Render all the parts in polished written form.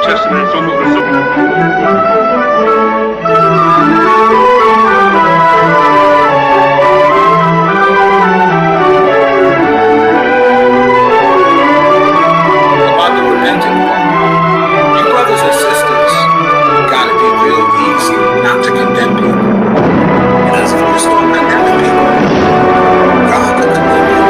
Testament from about the repentant one. You brothers and sisters gotta be real easy not to condemn people. Because if you just don't condemn people, God could condemn you.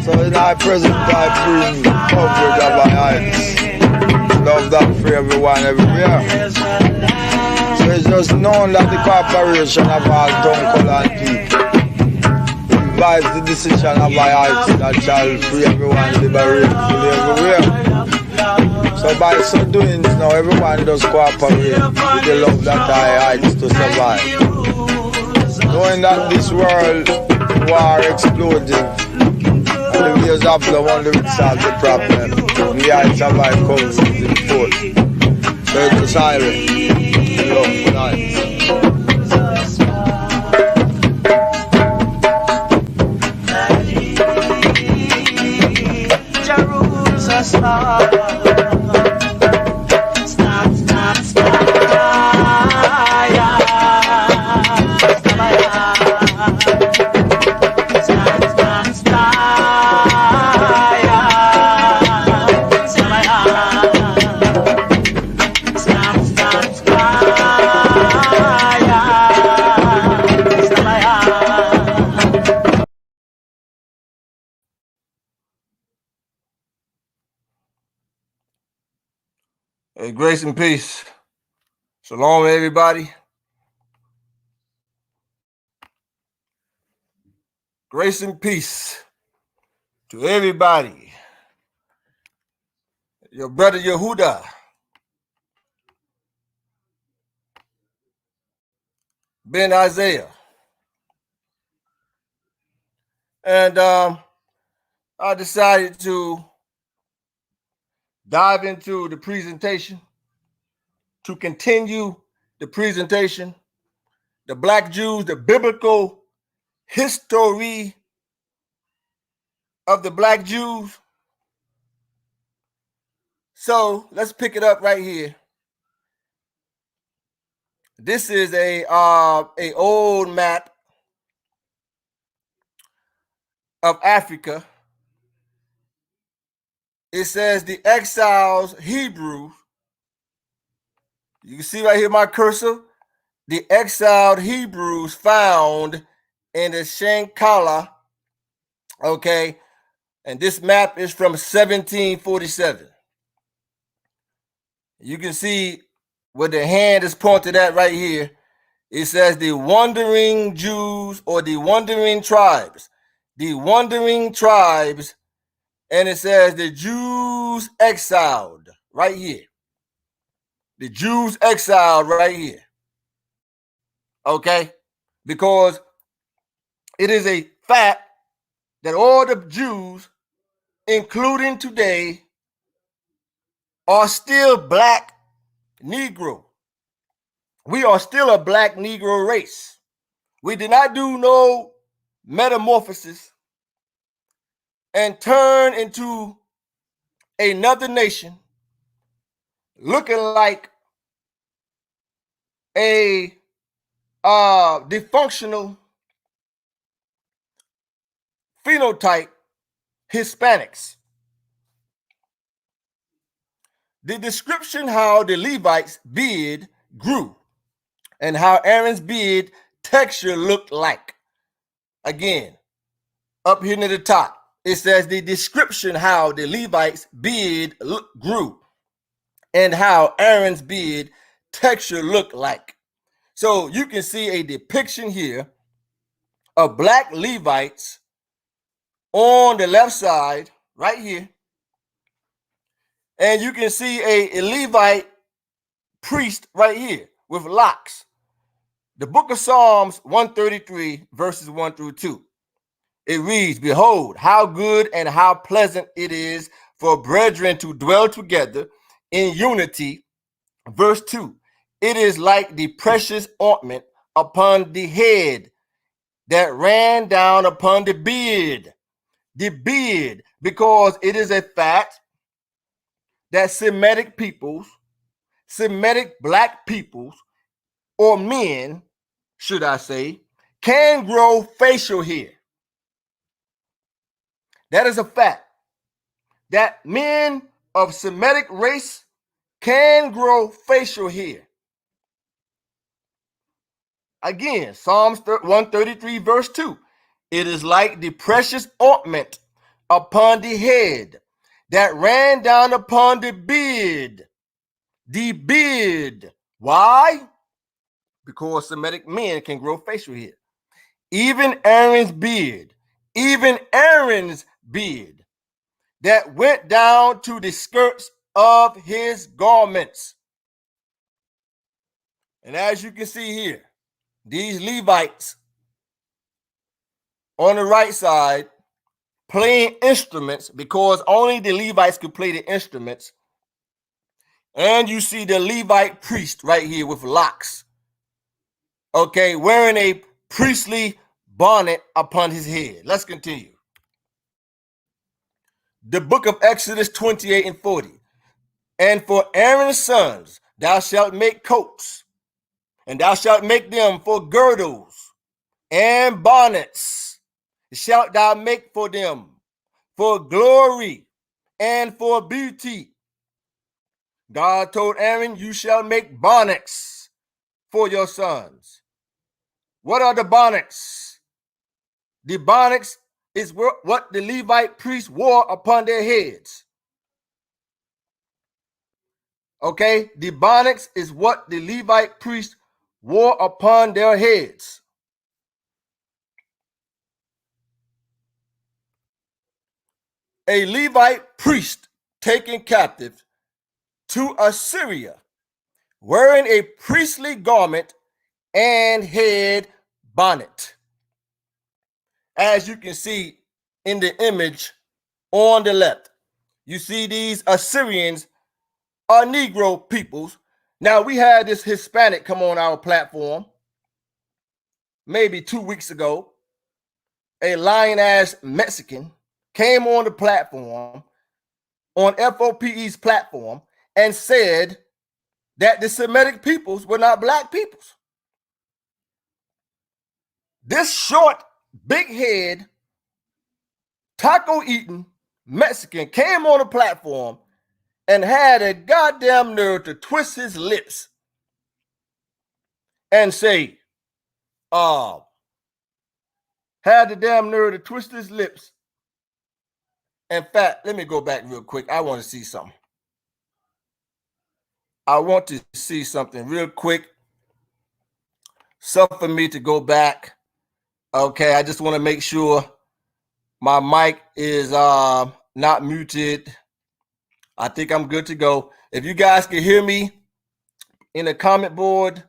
So in our present I bring coverage of our heights. Love that for everyone everywhere. So it's just known that the corporation of all tongue, color and people invites the decision of our heights that shall free everyone liberate fully everywhere. So by so doing now everyone does cooperate with the love that I heights to survive. Knowing that this world war exploding and the ways of love only will solve the problem. And the heights of life comes in force. So it's a silent love for nights. Hey, grace and peace. Shalom, everybody. Grace and peace to everybody. Your brother Yehuda, Ben Isaiah. And I decided to dive into the presentation, to continue the presentation, the Black Jews, the biblical history of the Black Jews. So let's pick it up right here. This is a old map of Africa. It says the exiles Hebrews. You can see right here my cursor. The exiled Hebrews found in the Shankala. Okay. And this map is from 1747. You can see where the hand is pointed at right here. It says the wandering Jews or the wandering tribes. The wandering tribes. And it says the Jews exiled right here. The Jews exiled right here. Okay? Because it is a fact that all the Jews, including today, are still black Negro. We are still a black Negro race. We did not do no metamorphosis and turn into another nation looking like a dysfunctional phenotype Hispanics. The description how the Levites' beard grew and how Aaron's beard texture looked like. Again, up here near the top, it says the description how the Levites' beard grew and how Aaron's beard texture looked like. So you can see a depiction here of black Levites on the left side, right here. And you can see a Levite priest right here with locks. The book of Psalms 133, verses 1 through 2. It reads, "Behold, how good and how pleasant it is for brethren to dwell together in unity." Verse 2, "It is like the precious ointment upon the head that ran down upon the beard." The beard, because it is a fact that Semitic peoples, Semitic black peoples, or men, should I say, can grow facial hair. That is a fact. That men of Semitic race can grow facial hair. Again, Psalms 133, verse 2. "It is like the precious ointment upon the head that ran down upon the beard." The beard. Why? Because Semitic men can grow facial hair. Even Aaron's beard, that went down to the skirts of his garments. And as you can see here, these Levites on the right side playing instruments, because only the Levites could play the instruments. And you see the Levite priest right here with locks. Okay, wearing a priestly bonnet upon his head. Let's continue. The book of Exodus 28 and 40. "And for Aaron's sons thou shalt make coats, and thou shalt make them for girdles and bonnets. Shalt thou make for them for glory and for beauty." God told Aaron, "You shall make bonnets for your sons." What are the bonnets? The bonnets is what the Levite priests wore upon their heads. Okay, the bonnets is what the Levite priests wore upon their heads. A Levite priest taken captive to Assyria, wearing a priestly garment and head bonnet. As you can see in the image on the left, you see these Assyrians are Negro peoples. Now, we had this Hispanic come on our platform maybe 2 weeks ago. A lion-ass Mexican came on the platform, on FOPE's platform, and said that the Semitic peoples were not black peoples. This short, big head taco eating Mexican came on the platform and had a goddamn nerve to twist his lips and say, had the damn nerve to twist his lips. In fact, let me go back real quick. I want to see something. I want to see something real quick. Suffer me to go back. Okay, I just want to make sure my mic is not muted. I think I'm good to go. If you guys can hear me in the comment board,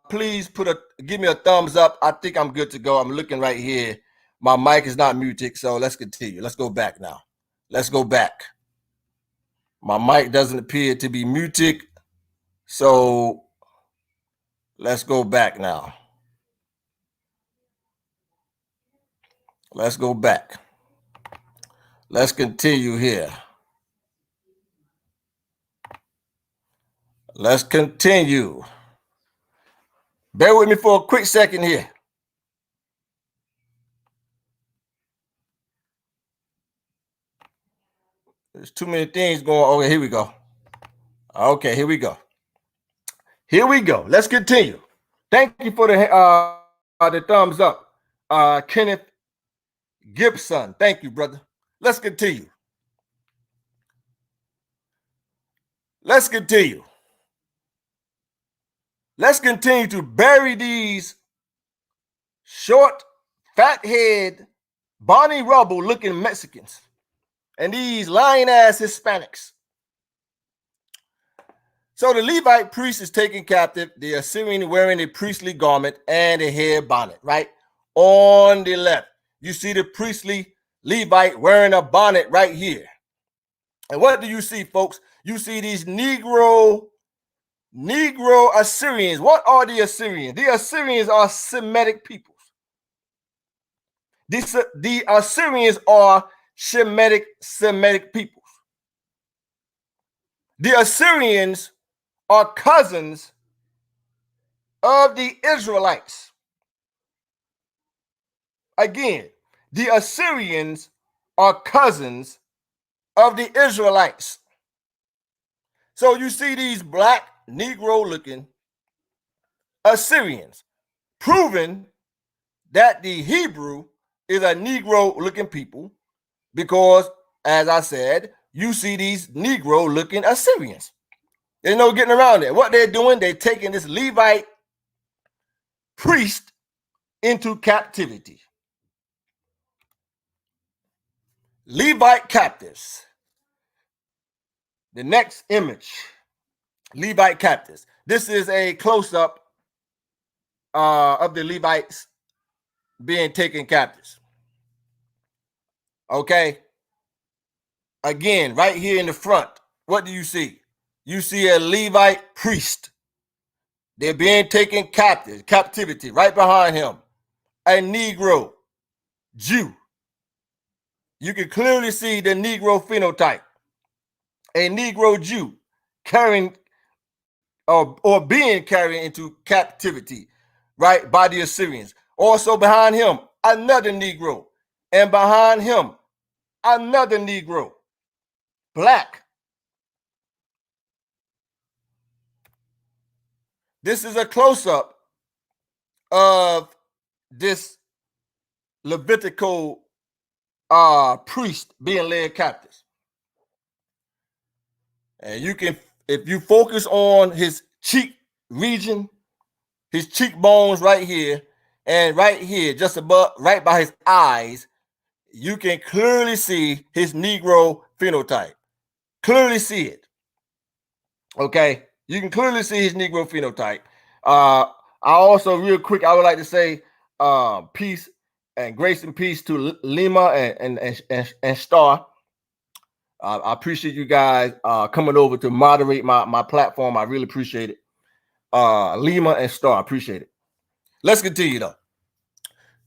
please give me a thumbs up. I think I'm good to go. I'm looking right here. My mic is not muted, so let's continue. Let's go back now. Let's go back. My mic doesn't appear to be muted, so let's go back now. Let's go back. Let's continue here. Let's continue. Bear with me for a quick second here. There's too many things going on. Okay, here we go. Okay, here we go. Here we go. Let's continue. Thank you for the thumbs up. Kenneth Gibson. Thank you, brother. Let's continue. Let's continue. Let's continue to bury these short, fat head, Bonnie Rubble looking Mexicans and these lying ass Hispanics. So the Levite priest is taken captive, the Assyrian wearing a priestly garment and a head bonnet, right? On the left, you see the priestly Levite wearing a bonnet right here. And what do you see, folks? You see these Negro Assyrians. What are the Assyrians? The Assyrians are Semitic peoples. The Assyrians are Semitic peoples. The Assyrians are cousins of the Israelites. Again, the Assyrians are cousins of the Israelites. So you see these black Negro looking Assyrians, proving that the Hebrew is a Negro looking people, because as I said, you see these Negro looking Assyrians. There's no getting around it. What they're doing, they're taking this Levite priest into captivity. Levite captives. The next image, Levite captives. This is a close-up of the Levites being taken captives. Okay. Again, right here in the front, what do you see? You see a Levite priest. They're being taken captivity. Right behind him, a Negro Jew. You can clearly see the Negro phenotype. A Negro Jew carrying or being carried into captivity, right, by the Assyrians. Also behind him, another Negro. And behind him, another Negro. Black. This is a close-up of this Levitical priest being led captive. And you can, if you focus on his cheek region, his cheekbones right here, and right here, just above, right by his eyes, you can clearly see his Negro phenotype. Clearly see it. Okay, you can clearly see his Negro phenotype. I also, real quick, I would like to say peace and grace and peace to Lima and Star. I appreciate you guys coming over to moderate my platform. I really appreciate it. Lima and Star, appreciate it. Let's continue though.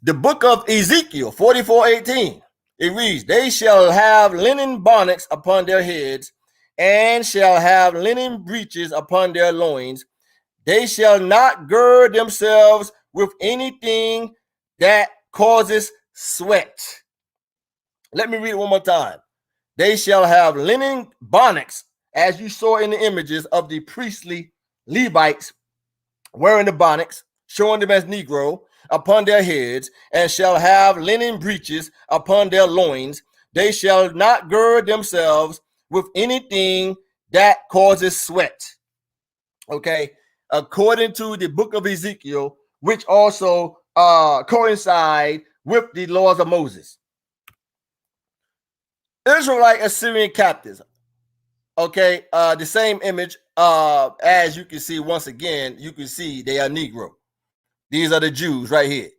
The book of Ezekiel 44:18. It reads, "They shall have linen bonnets upon their heads, and shall have linen breeches upon their loins. They shall not gird themselves with anything that causes sweat." Let me read it one more time. They shall have linen bonnets, as you saw in the images of the priestly Levites wearing the bonnets, showing them as Negro, upon their heads, and shall have linen breeches upon their loins. They shall not gird themselves with anything that causes sweat. Okay, according to the book of Ezekiel, which also coincide with the laws of Moses. Israelite Assyrian captives. Okay, the same image, as you can see once again, you can see they are Negro. These are the Jews right here.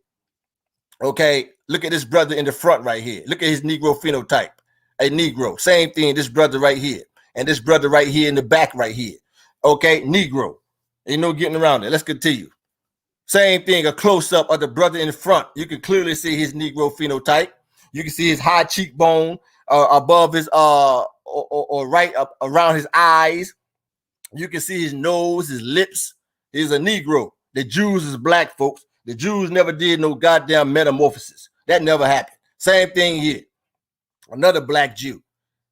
Okay, look at this brother in the front right here. Look at his Negro phenotype. A Negro. Same thing, this brother right here. And this brother right here in the back right here. Okay, Negro. Ain't no getting around it. Let's continue. Same thing, a close-up of the brother in the front. You can clearly see his Negro phenotype. You can see his high cheekbone above his or right up around his eyes. You can see his nose, his lips. He's a Negro. The Jews is black folks. The Jews never did no goddamn metamorphosis. That never happened. Same thing here. Another black Jew,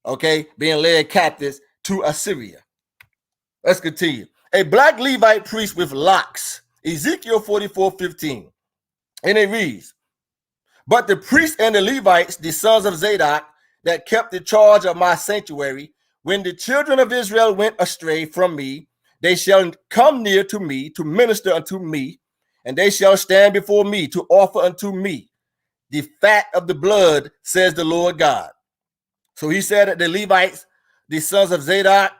okay, being led captives to Assyria. Let's continue. A black Levite priest with locks. Ezekiel 44:15. And it reads, but the priests and the Levites, the sons of Zadok, that kept the charge of my sanctuary, when the children of Israel went astray from me, they shall come near to me to minister unto me, and they shall stand before me to offer unto me the fat of the blood, says the Lord God. So he said that the Levites, the sons of Zadok,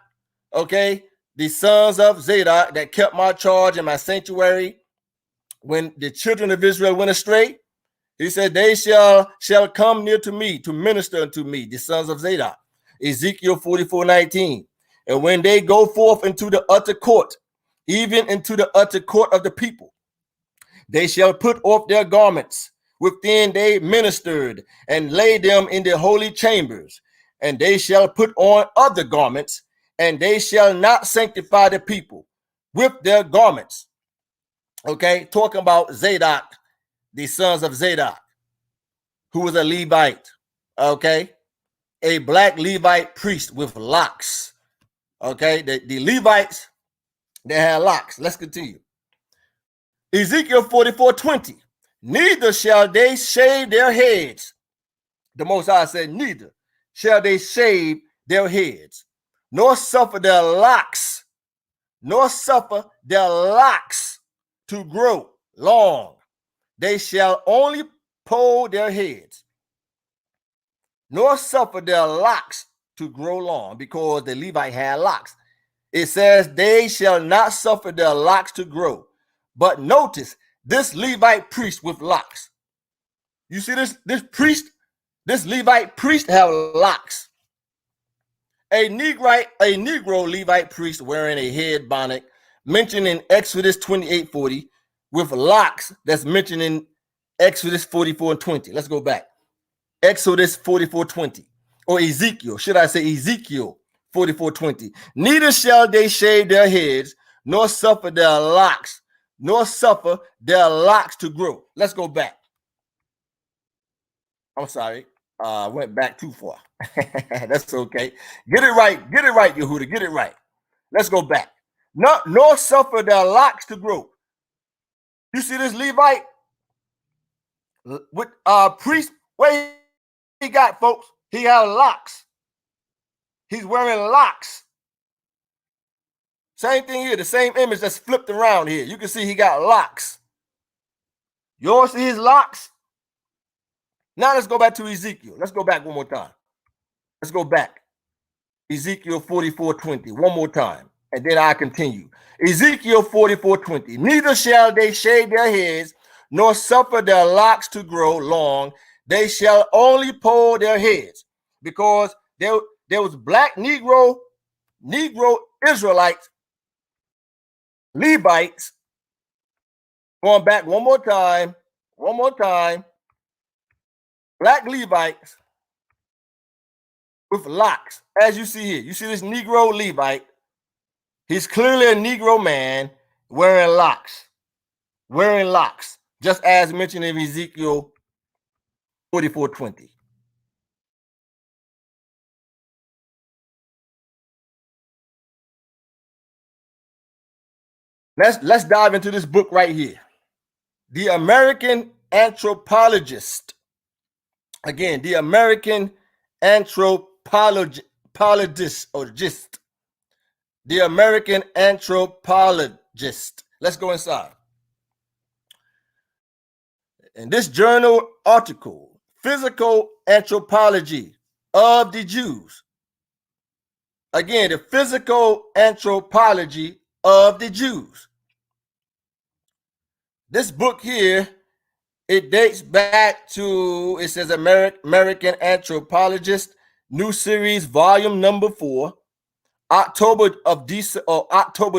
okay, the sons of Zadok that kept my charge in my sanctuary, when the children of Israel went astray, he said, they shall come near to me to minister unto me, the sons of Zadok. Ezekiel 44:19. And when they go forth into the utter court, even into the utter court of the people, they shall put off their garments within they ministered, and lay them in the holy chambers. And they shall put on other garments, and they shall not sanctify the people with their garments. Okay, talking about Zadok, the sons of Zadok, who was a Levite. Okay, a black Levite priest with locks. Okay, the Levites, they had locks. Let's continue. Ezekiel 44:20. Neither shall they shave their heads. The Most High said, neither shall they shave their heads, nor suffer their locks, to grow long. They shall only poll their heads, nor suffer their locks to grow long, because the Levite had locks. It says they shall not suffer their locks to grow. But notice this Levite priest with locks. You see this this Levite priest have locks. A Negro Levite priest wearing a head bonnet mentioned in Exodus 28:40 with locks that's mentioned in Exodus 44:20. Let's go back. Exodus 44:20, or Ezekiel, should I say Ezekiel 44:20. Neither shall they shave their heads, nor suffer their locks to grow. Let's go back. I'm sorry. I went back too far. That's okay. Get it right, Yehuda. Get it right. Let's go back. Nor suffer their locks to grow. You see this Levite with priest, where he got, folks? He had locks. He's wearing locks. Same thing here, the same image that's flipped around here. You can see he got locks. You all see his locks? Now let's go back to Ezekiel. Let's go back one more time. Let's go back. Ezekiel 44:20, one more time, and then I continue. Ezekiel 44:20. Neither shall they shave their heads, nor suffer their locks to grow long. They shall only poll their heads, because there was black Negro Israelites, Levites. Going back one more time. Black Levites with locks, as you see here. You see this Negro Levite. He's clearly a Negro man wearing locks, just as mentioned in Ezekiel 44:20. Let's dive into this book right here. The American Anthropologist. Again, the American Anthropologist or gist. The American Anthropologist. Let's go inside. In this journal article, Physical Anthropology of the Jews. Again, the physical anthropology of the Jews. This book here, it dates back to, it says American Anthropologist, new series, volume number 4, October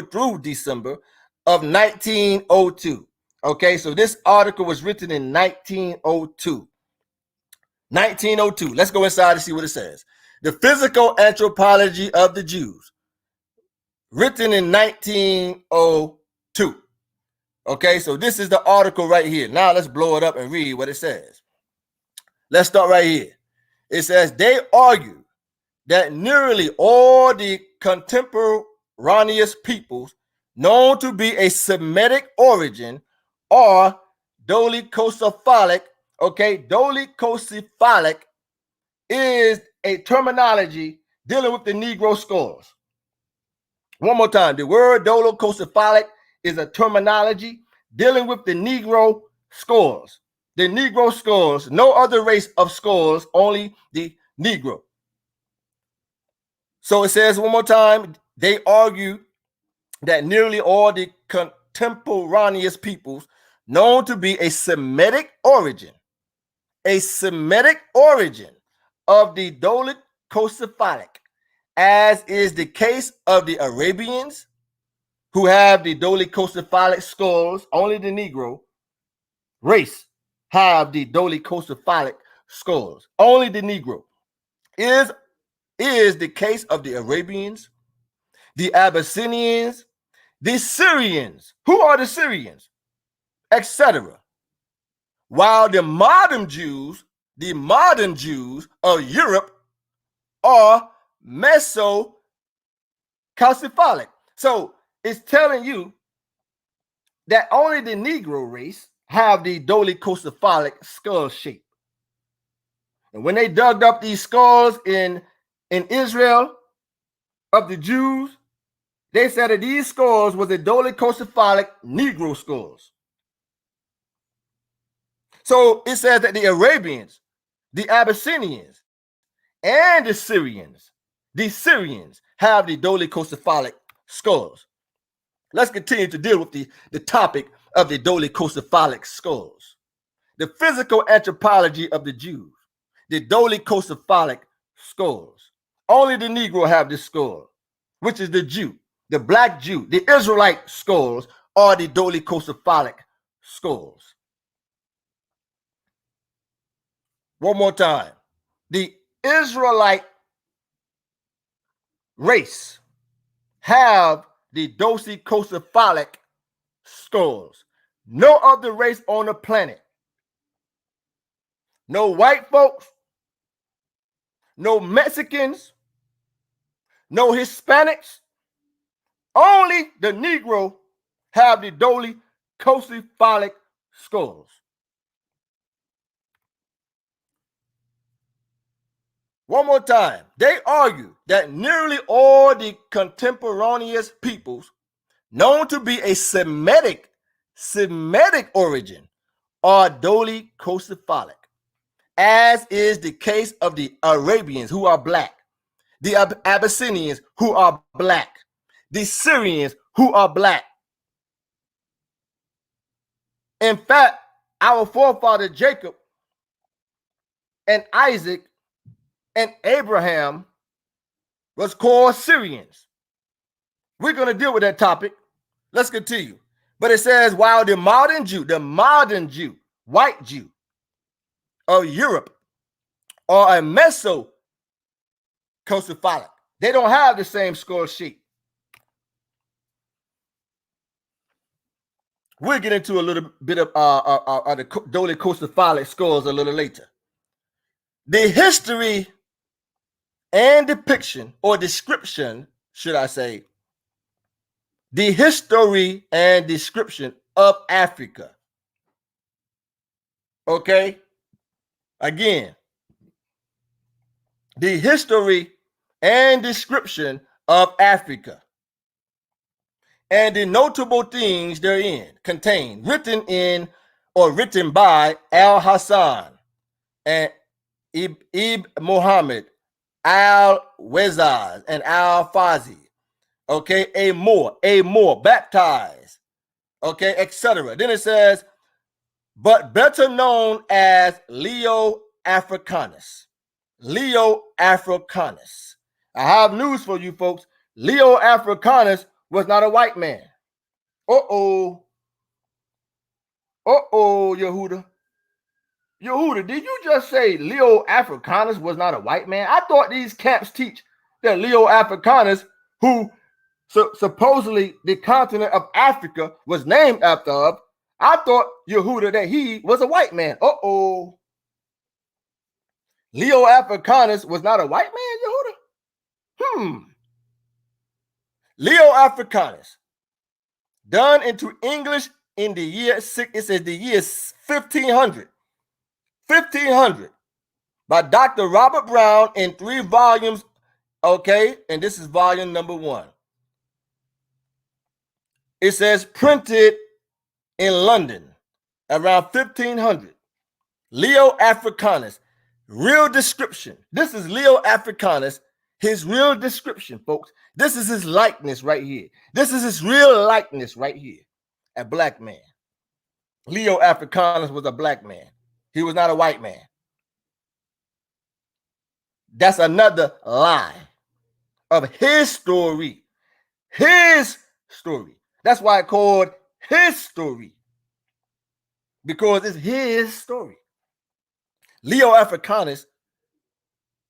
through December of 1902. Okay, so this article was written in 1902. 1902. Let's go inside and see what it says. The Physical Anthropology of the Jews, written in 1902. Okay, so this is the article right here. Now let's blow it up and read what it says. Let's start right here. It says, they argue that nearly all the contemporaneous peoples known to be a Semitic origin are dolichocephalic. Okay, dolichocephalic is a terminology dealing with the Negro skulls. One more time, the word dolichocephalic is a terminology dealing with the Negro skulls. The Negro skulls, no other race of skulls, only the Negro. So it says one more time, they argue that nearly all the contemporaneous peoples known to be a Semitic origin of the dolichocephalic, as is the case of the Arabians, who have the dolichocephalic skulls, only the Negro race have the dolichocephalic skulls, only the Negro, is the case of the Arabians, the Abyssinians, the Syrians. Who are the Syrians? Etc. While the modern Jews of Europe are mesocalciphalic. So it's telling you that only the Negro race have the dolichocephalic skull shape. And when they dug up these skulls in Israel of the Jews, they said that these skulls were the dolichocephalic Negro skulls. So it says that the Arabians, the Abyssinians, and the Syrians have the dolichocephalic skulls. Let's continue to deal with the topic of the dolichocephalic skulls. The physical anthropology of the Jews, the dolichocephalic skulls. Only the Negro have this skull, which is the Jew, the black Jew. The Israelite skulls are the dolichocephalic skulls. One more time. The Israelite race have the dolichocephalic skulls. No other race on the planet. No white folks, no Mexicans, no Hispanics. Only the Negro have the dolichocephalic skulls. One more time. They argue that nearly all the contemporaneous peoples known to be a Semitic origin are dolichocephalic, as is the case of the Arabians, who are black, the Abyssinians, who are black, the Syrians, who are black. In fact, our forefather Jacob and Isaac and Abraham was called Syrians. We're going to deal with that topic. Let's continue. But it says, while the modern Jew, white Jew of Europe, are a mesocalciphalic. They don't have the same skull shape. We'll get into a little bit of the dolichocephalic skulls a little later. The history and depiction, or description, should I say, The history and description of Africa. Okay? Again, the history and description of Africa and the notable things therein contained, written in or written by Al Hassan and Ibn Muhammad, Al Wazaz, and Al Fazi. Okay, a more, baptized, okay, etc. Then it says, but better known as Leo Africanus. Leo Africanus. I have news for you folks. Leo Africanus was not a white man. Uh-oh, Yehuda. Yehuda, did you just say Leo Africanus was not a white man? I thought these camps teach that Leo Africanus, who supposedly the continent of Africa was named after, I thought, Yehuda, that he was a white man. Uh-oh. Leo Africanus was not a white man, Yehuda? Leo Africanus, done into English in the year, it says the year 1500. 1500 by Dr. Robert Brown in 3 volumes, okay? And this is volume number 1. It says printed in London around 1500. Leo Africanus, real description. This is Leo Africanus, his real description, folks. This is his likeness right here. This is his real likeness right here. A black man. Leo Africanus was a black man. He was not a white man. That's another lie of his story. His story. That's why it's called his story. Because it's his story. Leo Africanus,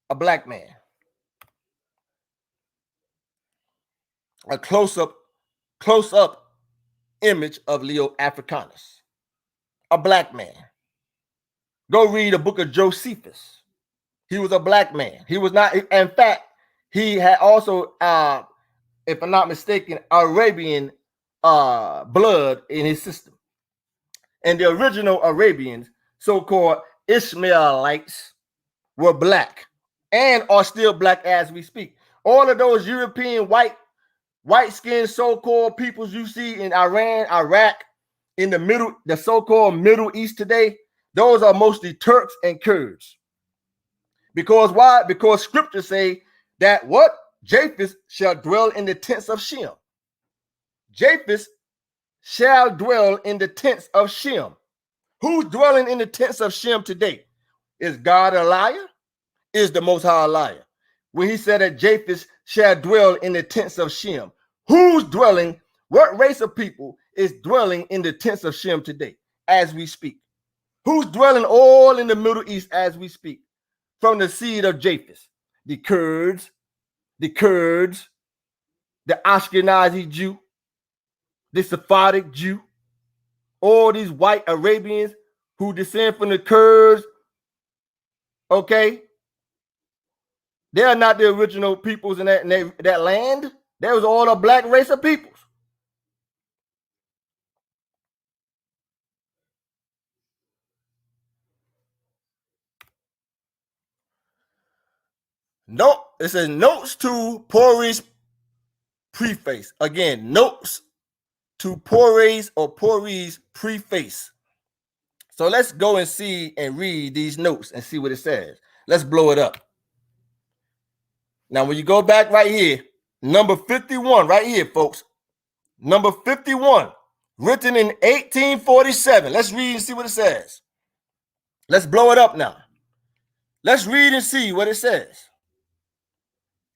a black man. A close-up image of Leo Africanus. A black man. Go read the book of Josephus. He was a black man. He was not, in fact, he had also, if I'm not mistaken, Arabian blood in his system. And the original Arabians, so-called Ishmaelites, were black and are still black as we speak. All of those European white-skinned so-called peoples you see in Iran, Iraq, in the so-called Middle East today, those are mostly Turks and Kurds. Because why? Because scriptures say that what? Japheth shall dwell in the tents of Shem. Japheth shall dwell in the tents of Shem. Who's dwelling in the tents of Shem today? Is God a liar? Is the Most High a liar? When he said that Japheth shall dwell in the tents of Shem. Who's dwelling? What race of people is dwelling in the tents of Shem today as we speak? Who's dwelling all in the Middle East as we speak? From the seed of Japheth, the Kurds, the Ashkenazi Jew, the Sephardic Jew, all these white Arabians who descend from the Kurds, okay? They are not the original peoples in that land. That was all a black race of peoples. No, it says notes to Poiri's preface. Again, notes to Poiri's preface. So let's go and see and read these notes and see what it says. Let's blow it up. Now, when you go back right here, number 51, right here, folks. Number 51, written in 1847. Let's read and see what it says. Let's blow it up now. Let's read and see what it says.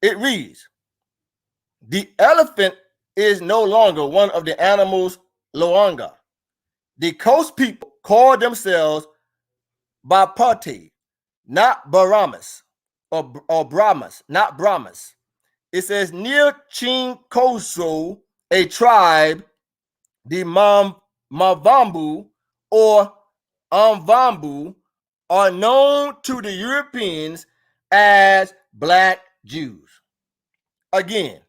It reads, the elephant is no longer one of the animals Loanga. The coast people call themselves Bapati, not Baramas, or Brahmas, not Brahmas. It says near Chinkoso, a tribe, the Mavambu or Amvambu are known to the Europeans as black Jews. Again,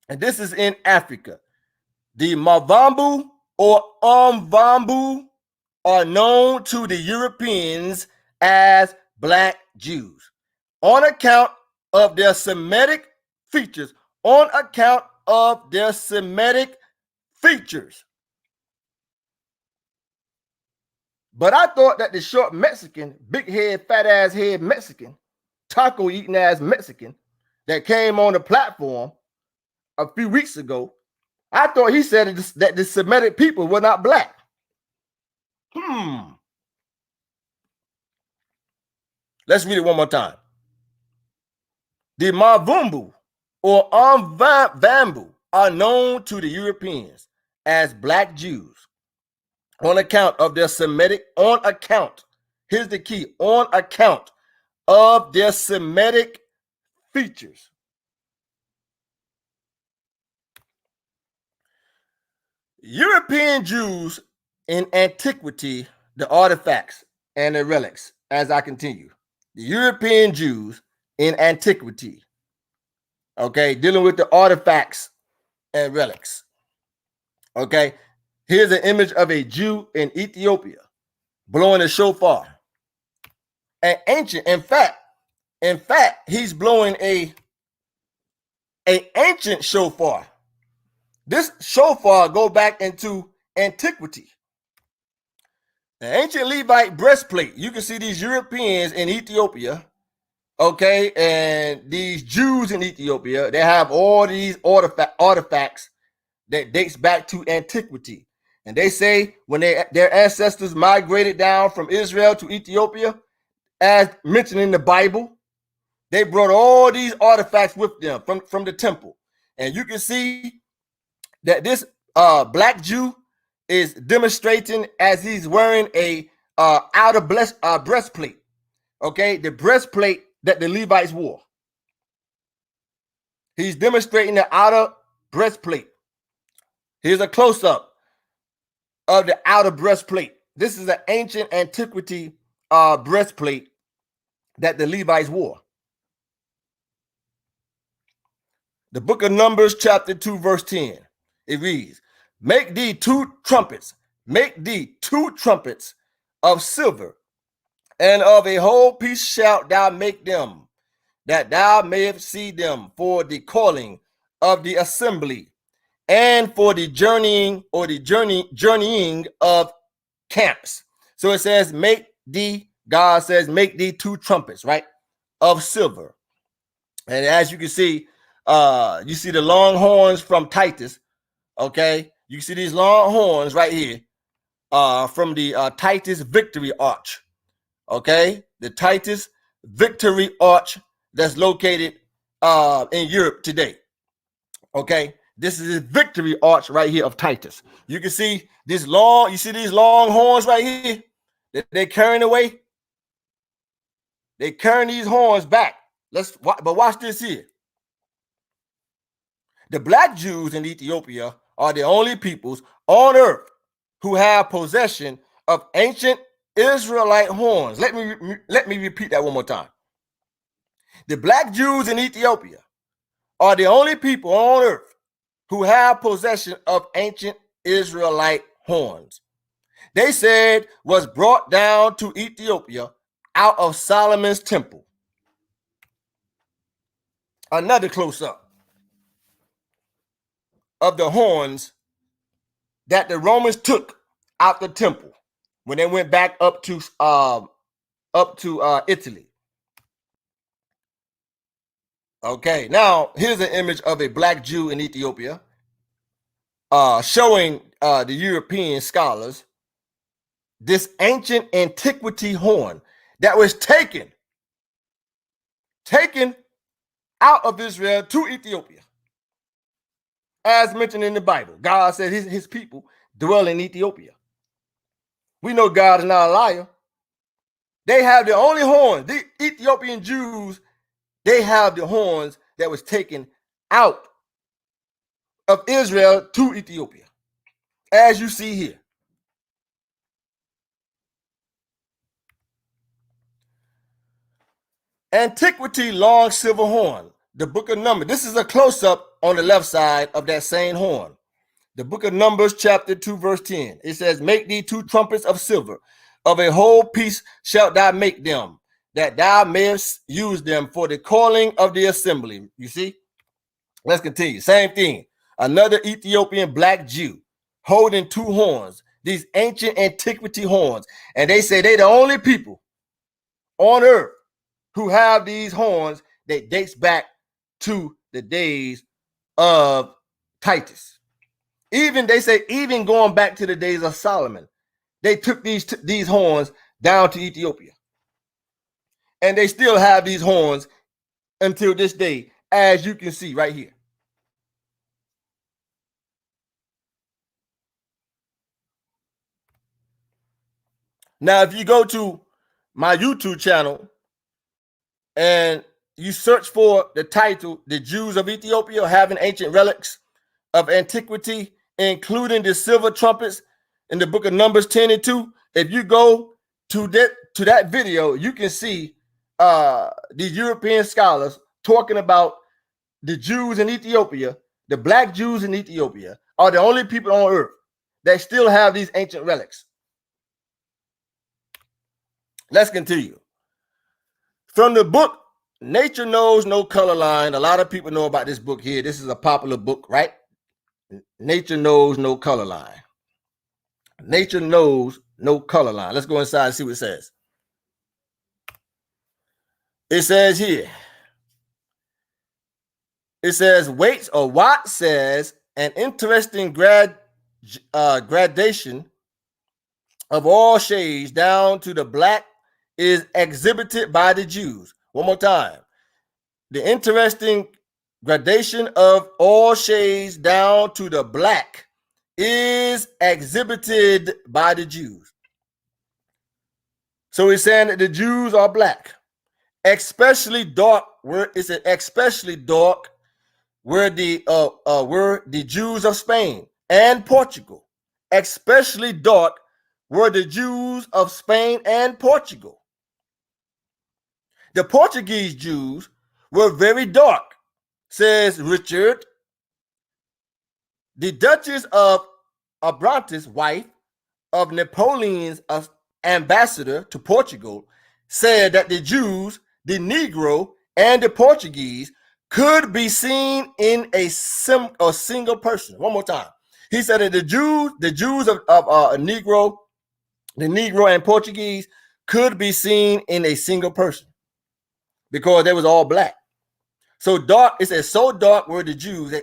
and this is in Africa. The Mavambu or Umvambu are known to the Europeans as Black Jews on account of their Semitic features. On account of their Semitic features. But I thought that the short Mexican, big head, fat ass head Mexican, taco eating ass Mexican that came on the platform a few weeks ago, I thought he said that the Semitic people were not black. Let's read it one more time. The Mavumbu or Umvambu are known to the Europeans as Black Jews on account of their Semitic, here's the key, on account of their Semitic features. European Jews in antiquity, the artifacts and the relics, as I continue. The European Jews in antiquity, okay, dealing with the artifacts and relics. Okay, here's an image of a Jew in Ethiopia blowing a shofar. An ancient, in fact, he's blowing a ancient shofar. This shofar go back into antiquity. The ancient Levite breastplate. You can see these Europeans in Ethiopia, okay, and these Jews in Ethiopia. They have all these artifacts that dates back to antiquity. And they say when their ancestors migrated down from Israel to Ethiopia, as mentioned in the Bible, they brought all these artifacts with them from the temple. And you can see that this Black Jew is demonstrating as he's wearing a outer breastplate. Okay, the breastplate that the Levites wore. He's demonstrating the outer breastplate. Here's a close-up of the outer breastplate. This is an ancient antiquity breastplate that the Levites wore. The book of Numbers, chapter 2, verse 10. It reads, make thee 2 trumpets of silver, and of a whole piece shalt thou make them, that thou mayest see them for the calling of the assembly, and for the journeying of camps. So it says, God says, make thee 2 trumpets, right, of silver. And as you can see, you see the long horns from Titus. Okay, you see these long horns right here from the Titus Victory Arch. Okay, the Titus Victory Arch that's located in Europe today. Okay, this is the Victory Arch right here of Titus. You can see these long horns right here that they're carrying away. They're carrying these horns back. But watch this here. The Black Jews in Ethiopia are the only peoples on earth who have possession of ancient Israelite horns. Let me repeat that one more time. The Black Jews in Ethiopia are the only people on earth who have possession of ancient Israelite horns. They said was brought down to Ethiopia out of Solomon's temple. Another close-up of the horns that the Romans took out the temple when they went back up to Italy. Okay, now here's an image of a Black Jew in Ethiopia, showing the European scholars this ancient antiquity horn that was taken out of Israel to Ethiopia. As mentioned in the Bible, God said his people dwell in Ethiopia. We know God is not a liar. They have the only horns. The Ethiopian Jews, they have the horns that was taken out of Israel to Ethiopia, as you see here. Antiquity long silver horn, the book of Numbers. This is a close-up on the left side of that same horn. The book of Numbers, chapter 2, verse 10. It says, make thee 2 trumpets of silver. Of a whole piece shalt thou make them, that thou mayest use them for the calling of the assembly. You see? Let's continue. Same thing. Another Ethiopian black Jew holding 2 horns, these ancient antiquity horns. And they say they're the only people on earth who have these horns that dates back to the days of Titus. Even they say, even going back to the days of Solomon, they took these horns down to Ethiopia. And they still have these horns until this day, as you can see right here. Now, if you go to my YouTube channel and you search for the title, The Jews of Ethiopia Having Ancient Relics of Antiquity, including the silver trumpets in the book of Numbers 10 and 2, if you go to that video, you can see these European scholars talking about the Jews in Ethiopia, the black Jews in Ethiopia are the only people on earth that still have these ancient relics. Let's continue. From the book, Nature Knows No Color Line. A lot of people know about this book here. This is a popular book, right? Nature Knows No Color Line. Nature Knows No Color Line. Let's go inside and see what it says. It says here, it says Waits or Watt says an interesting gradation of all shades down to the black is exhibited by the Jews. One more time. The interesting gradation of all shades down to the black is exhibited by the Jews. So he's saying that the Jews are black, especially dark. Where is it? Especially dark, were the Jews of Spain and Portugal. Especially dark were the Jews of Spain and Portugal. The Portuguese Jews were very dark, says Richard. The Duchess of Abrantes, wife of Napoleon's ambassador to Portugal, said that the Jews, the Negro, and the Portuguese could be seen in a single person. One more time. He said that the Jews of Negro, the Negro and Portuguese could be seen in a single person because they was all black. So dark, it says, so dark were the Jews,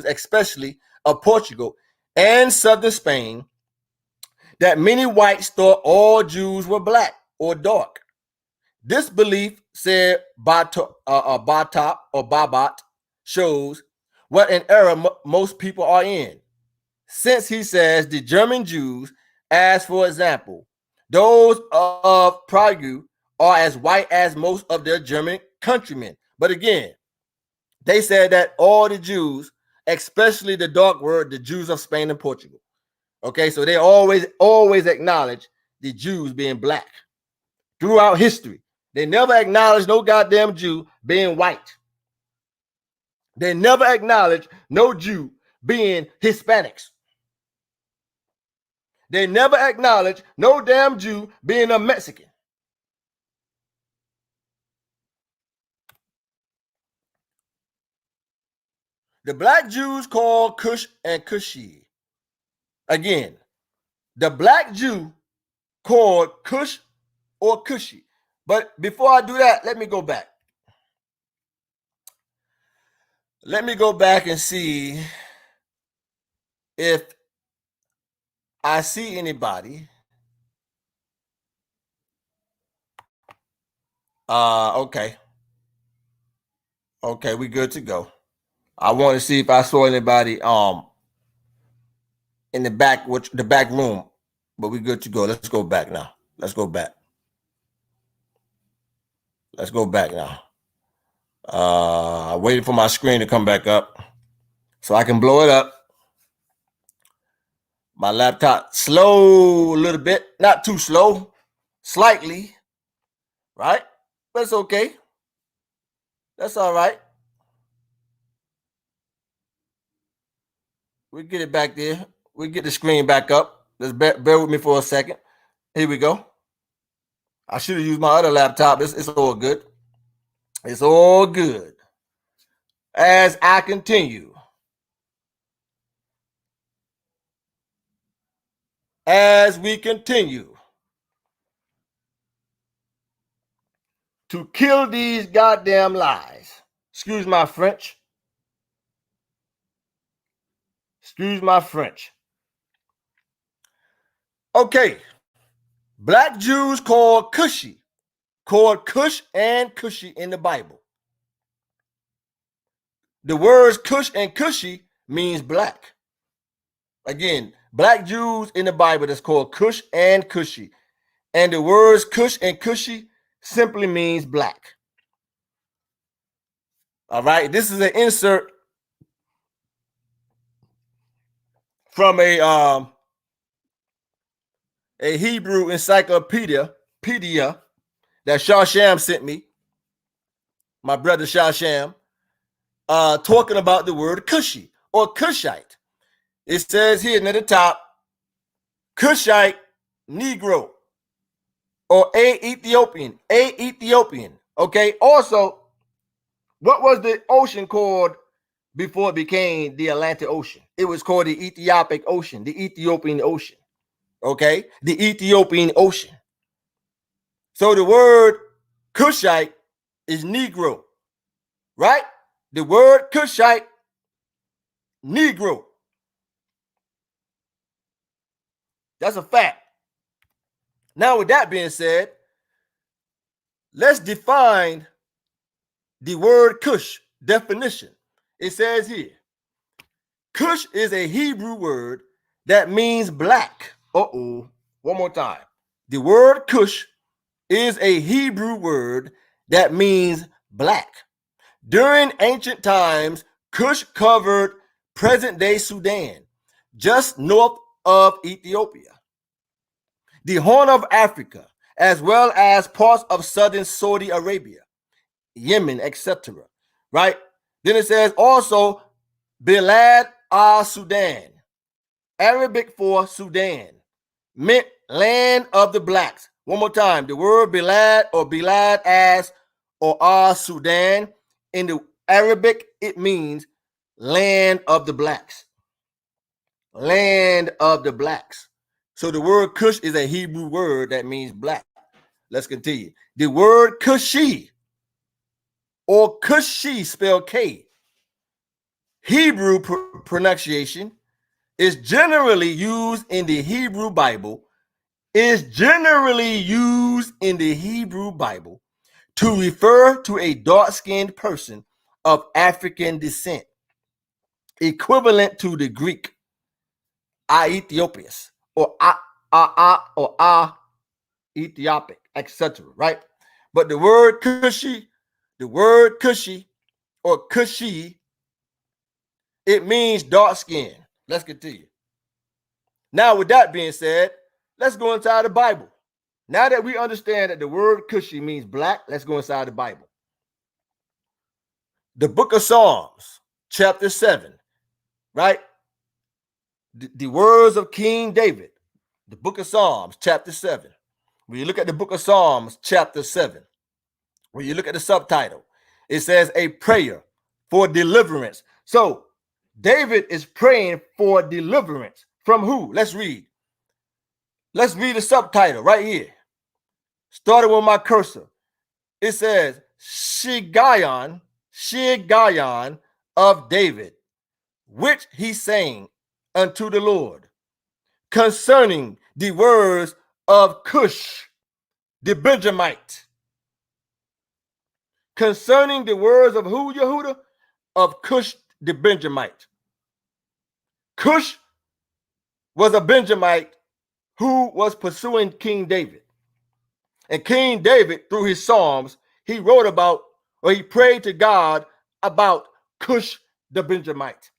especially of Portugal and southern Spain, that many whites thought all Jews were black or dark. This belief, said Babat, shows what an error most people are in. Since he says the German Jews, as for example, those of Prague are as white as most of their German countrymen. But again, they said that all the Jews, especially the dark were the Jews of Spain and Portugal. Okay, so they always acknowledge the Jews being black throughout history. They never acknowledge no goddamn Jew being white. They never acknowledge no Jew being Hispanics. They never acknowledge no damn Jew being a Mexican. The black Jews called Cush and Cushi. Again, the black Jew called Cush or Cushi. But before I do that, let me go back. Let me go back and see if I see anybody. Okay. Okay, we good to go. I want to see if I saw anybody in the back room, but we good to go. Let's go back now. Let's go back. Let's go back now. Waiting for my screen to come back up so I can blow it up. My laptop slow a little bit, not too slow, slightly, right? But it's okay. That's all right. We get it back there. We get the screen back up. Just bear with me for a second. Here we go. I should have used my other laptop. It's all good. It's all good. As I continue. As we continue to kill these goddamn lies. Excuse my French. Excuse my French. Okay. Black Jews called Cush and Cushy in the Bible. The words Cush and Cushy means black. Again, black Jews in the Bible that's called Cush and Cushy. And the words Cush and Cushy simply means black. All right, this is an insert from a Hebrew encyclopedia that Shasham sent me, my brother Shasham, talking about the word Cushy or Cushite. It says here near the top, Cushite, Negro, or a Ethiopian. Okay. Also, what was the ocean called before it became the Atlantic Ocean? It was called the Ethiopic Ocean, the Ethiopian Ocean. Okay, the Ethiopian Ocean. So the word Cushite is Negro, right? The word Cushite, Negro. That's a fact. Now, with that being said, let's define the word Cush definition. It says here, Cush is a Hebrew word that means black. One more time. The word Cush is a Hebrew word that means black. During ancient times, Cush covered present-day Sudan, just north of Ethiopia, the Horn of Africa, as well as parts of southern Saudi Arabia, Yemen, etc. Right? Then it says also Bilad al-Sudan, Arabic for Sudan, meant land of the blacks. One more time, the word Bilad or Bilad as or al-Sudan, in the Arabic, it means land of the blacks. Land of the blacks. So the word Cush is a Hebrew word that means black. Let's continue. The word Cushi or Cushi spelled K, Hebrew pronunciation, is generally used in the Hebrew Bible, to refer to a dark-skinned person of African descent, equivalent to the Greek Aethiopius or Ethiopic, etc. Right? But the word Cushi or Cushi, it means dark skin. Let's continue. Now, with that being said, let's go inside the Bible. Now that we understand that the word Cushi means black, let's go inside the Bible. The book of Psalms, chapter 7, right? The words of King David, the book of Psalms, chapter 7. When you look at the book of Psalms, chapter 7, when you look at the subtitle, it says a prayer for deliverance. So David is praying for deliverance from who? Let's read. Let's read the subtitle right here. Starting with my cursor. It says, Shigayon of David, which he sang unto the Lord, concerning the words of Cush, the Benjamite. Concerning the words of who, Yehuda? Of Cush, the Benjamite. Cush was a Benjamite who was pursuing King David. And King David, through his Psalms, he wrote about, or he prayed to God about Cush the Benjamite.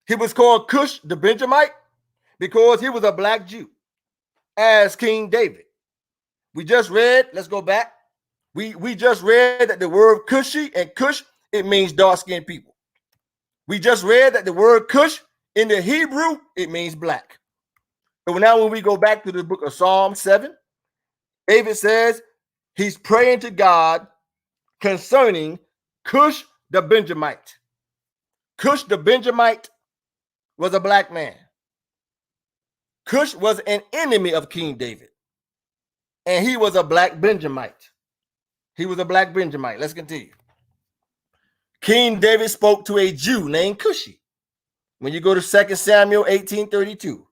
He was called Cush the Benjamite because he was a black Jew, as King David. We just read, let's go back. We just read that the word Cushi and Cush, it means dark-skinned people. We just read that the word Cush in the Hebrew, it means black. So now when we go back to the book of Psalm 7, David says he's praying to God concerning Cush the Benjamite. Cush the Benjamite was a black man. Cush was an enemy of King David. And he was a black Benjamite. He was a black Benjamite. Let's continue. King David spoke to a Jew named Cushi. When you go to 2 Samuel 18:32,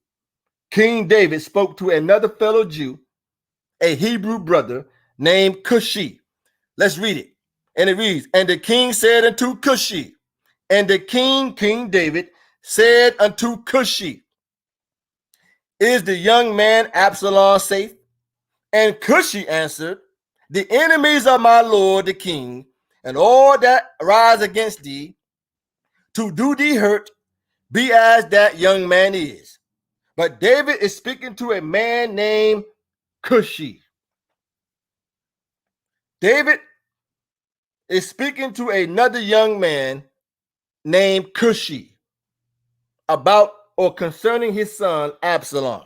King David spoke to another fellow Jew, a Hebrew brother named Cushi. Let's read it. And it reads, and the king said unto Cushi, and the king, King David, said unto Cushi, is the young man Absalom safe? And Cushi answered, the enemies of my lord the king, and all that rise against thee, to do thee hurt, be as that young man is. But David is speaking to a man named Cushi. David is speaking to another young man named Cushi about or concerning his son Absalom.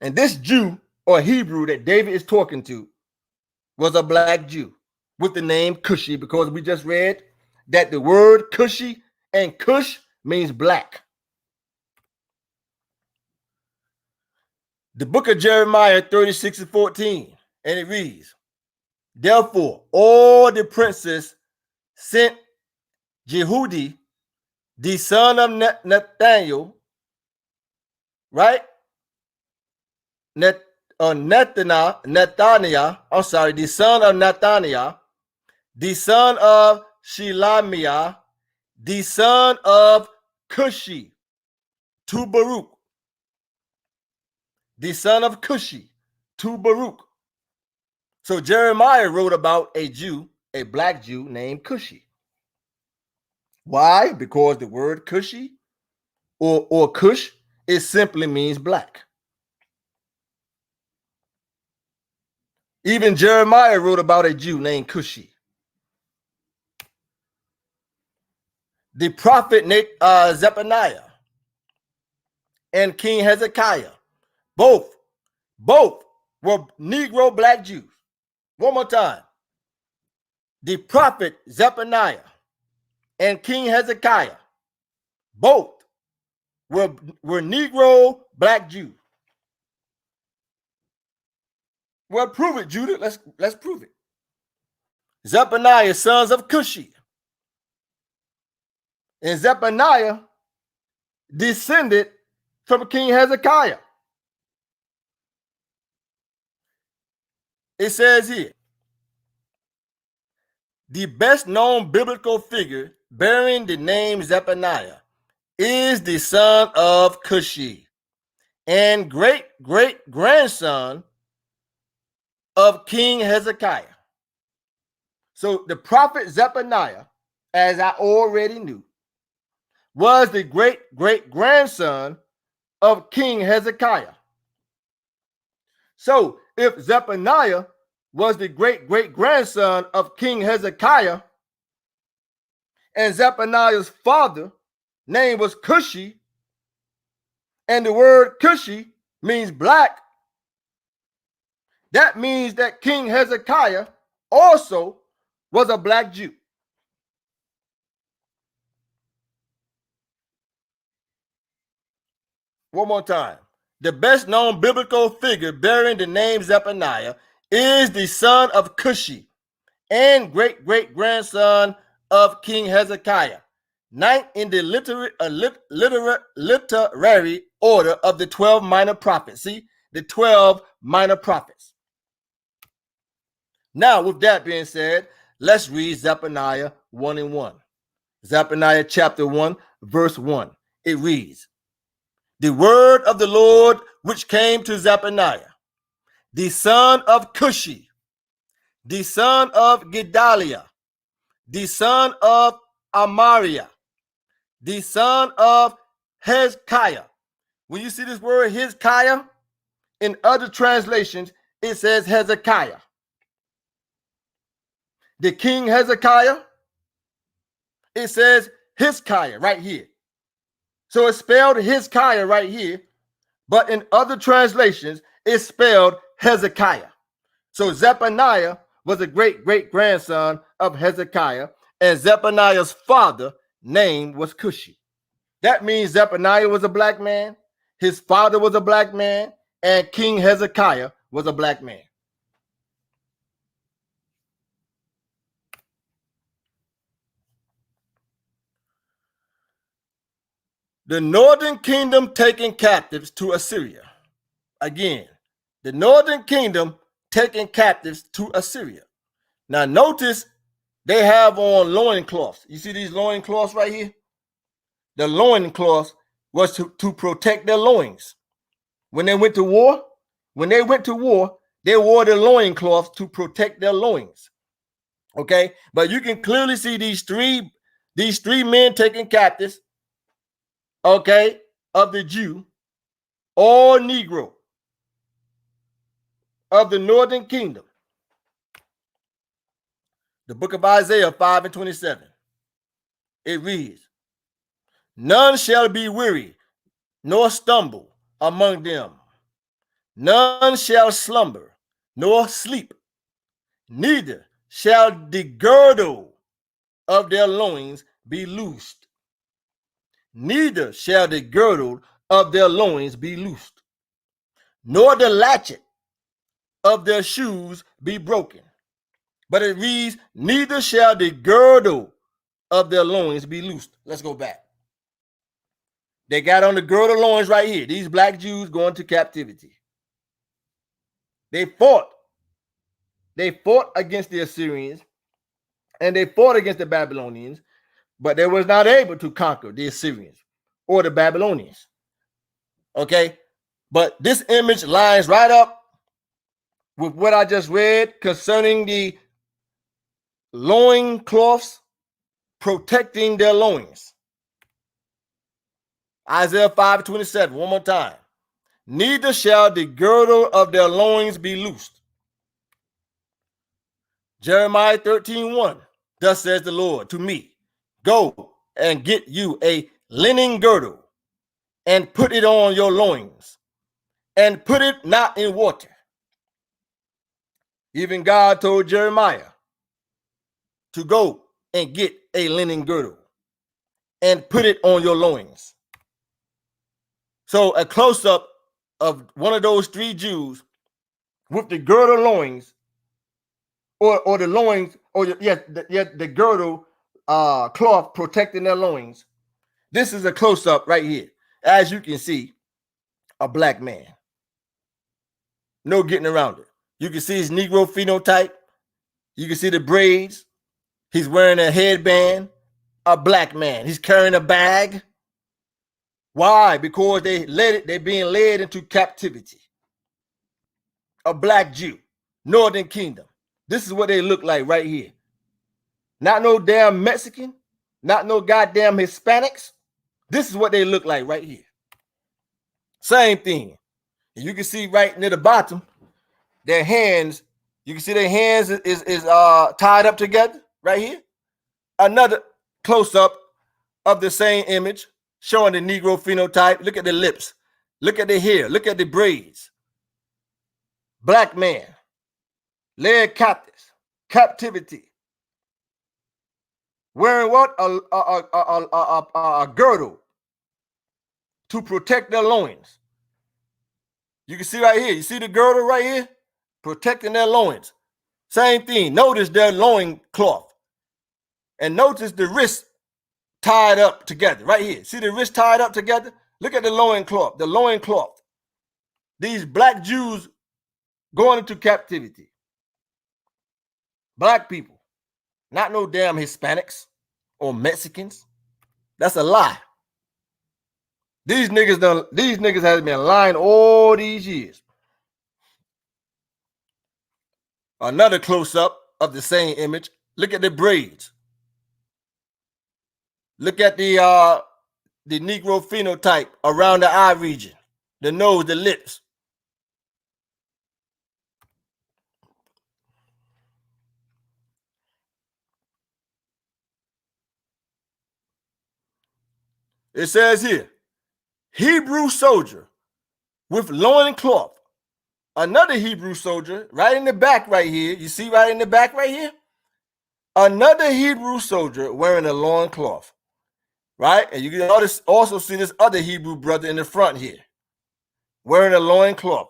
And this Jew or Hebrew that David is talking to was a black Jew with the name Cushi, because we just read that the word Cushi and Cush means black. The book of Jeremiah 36:14, and it reads, therefore all the princes sent Jehudi, the son of Nathaniel, right? Nathaniah, the son of Nathaniah, the son of Shelemiah, the son of Cushi, to Baruch, the son of Cushi, to Baruch. So Jeremiah wrote about a Jew, a black Jew named Cushi. Why? Because the word Cushi or Cush, it simply means black. Even Jeremiah wrote about a Jew named Cushi. The prophet Zephaniah and King Hezekiah, both were Negro black Jews. One more time. The prophet Zephaniah and King Hezekiah, both were Negro black Jews. Well, prove it, Judah. Let's prove it. Zephaniah, sons of Cushi. And Zephaniah descended from King Hezekiah. It says here, the best known biblical figure bearing the name Zephaniah is the son of Cushi and great-great-grandson of King Hezekiah. So the prophet Zephaniah, as I already knew, was the great-great-grandson of King Hezekiah. So if Zephaniah was the great-great-grandson of King Hezekiah, and Zephaniah's father name was Cushi, and the word Cushi means black, that means that King Hezekiah also was a black Jew. One more time. The best known biblical figure bearing the name Zephaniah is the son of Cushi and great-great-grandson of King Hezekiah, ninth in the literary order of the 12 minor prophets. See, the 12 minor prophets. Now, with that being said, let's read Zephaniah 1:1. Zephaniah chapter 1, verse 1. It reads, the word of the Lord which came to Zephaniah, the son of Cushi, the son of Gedaliah, the son of Amariah, the son of Hezekiah. When you see this word Hezekiah, in other translations, it says Hezekiah. The king Hezekiah it says Hezekiah right here. So it's spelled Hezekiah right here, but in other translations, it's spelled Hezekiah. So Zephaniah was a great-great-grandson of Hezekiah, and Zephaniah's father name was Cushi. That means Zephaniah was a black man, his father was a black man, and King Hezekiah was a black man. The northern kingdom taking captives to Assyria. Again, the northern kingdom taking captives to Assyria. Now notice they have on loincloths. You see these loincloths right here? The loincloths was to protect their loins. When they went to war, they wore the loincloths to protect their loins. Okay, but you can clearly see these three men taken captives, okay, of the Jew or Negro of the northern kingdom. The book of Isaiah 5:27. It reads, none shall be weary, nor stumble among them. None shall slumber, nor sleep. Neither shall the girdle of their loins be loosed. Neither shall the girdle of their loins be loosed, nor the latchet of their shoes be broken. But it reads, neither shall the girdle of their loins be loosed. Let's go back. They got on the girdle loins right here. These black Jews going to captivity. They fought against the Assyrians and they fought against the Babylonians, but they was not able to conquer the Assyrians or the Babylonians. Okay, but this image lines right up with what I just read concerning the loincloths protecting their loins. Isaiah 5:27, one more time. Neither shall the girdle of their loins be loosed. Jeremiah 13:1. Thus says the Lord to me, go and get you a linen girdle and put it on your loins and put it not in water. Even God told Jeremiah to go and get a linen girdle and put it on your loins. So a close-up of one of those three Jews with the girdle loins, or the loins, or the girdle cloth protecting their loins. This is a close-up right here. As you can see, a black man. No getting around it. You can see his Negro phenotype. You can see the braids. He's wearing a headband. A black man. He's carrying a bag. Why? Because they're being led into captivity. A black Jew, Northern Kingdom. This is what they look like right here. Not no damn Mexican, not no goddamn Hispanics. This is what they look like right here. Same thing. And you can see right near the bottom, their hands, you can see their hands is tied up together right here. Another close-up of the same image showing the Negro phenotype. Look at the lips. Look at the hair. Look at the braids. Black man, led captives, captivity. Wearing what? A girdle to protect their loins. You can see right here. You see the girdle right here? Protecting their loins. Same thing. Notice their loin cloth. And notice the wrists tied up together right here. See the wrists tied up together? Look at the loin cloth. The loin cloth. These black Jews going into captivity. Black people. Not no damn Hispanics or Mexicans. That's a lie. These niggas has been lying all these years. Another close-up of the same image. Look at the braids. Look at the Negro phenotype around the eye region, the nose, the lips. It says here, Hebrew soldier with loincloth. Another Hebrew soldier, right in the back right here. You see right in the back right here? Another Hebrew soldier wearing a loincloth, right? And you can also see this other Hebrew brother in the front here wearing a loincloth.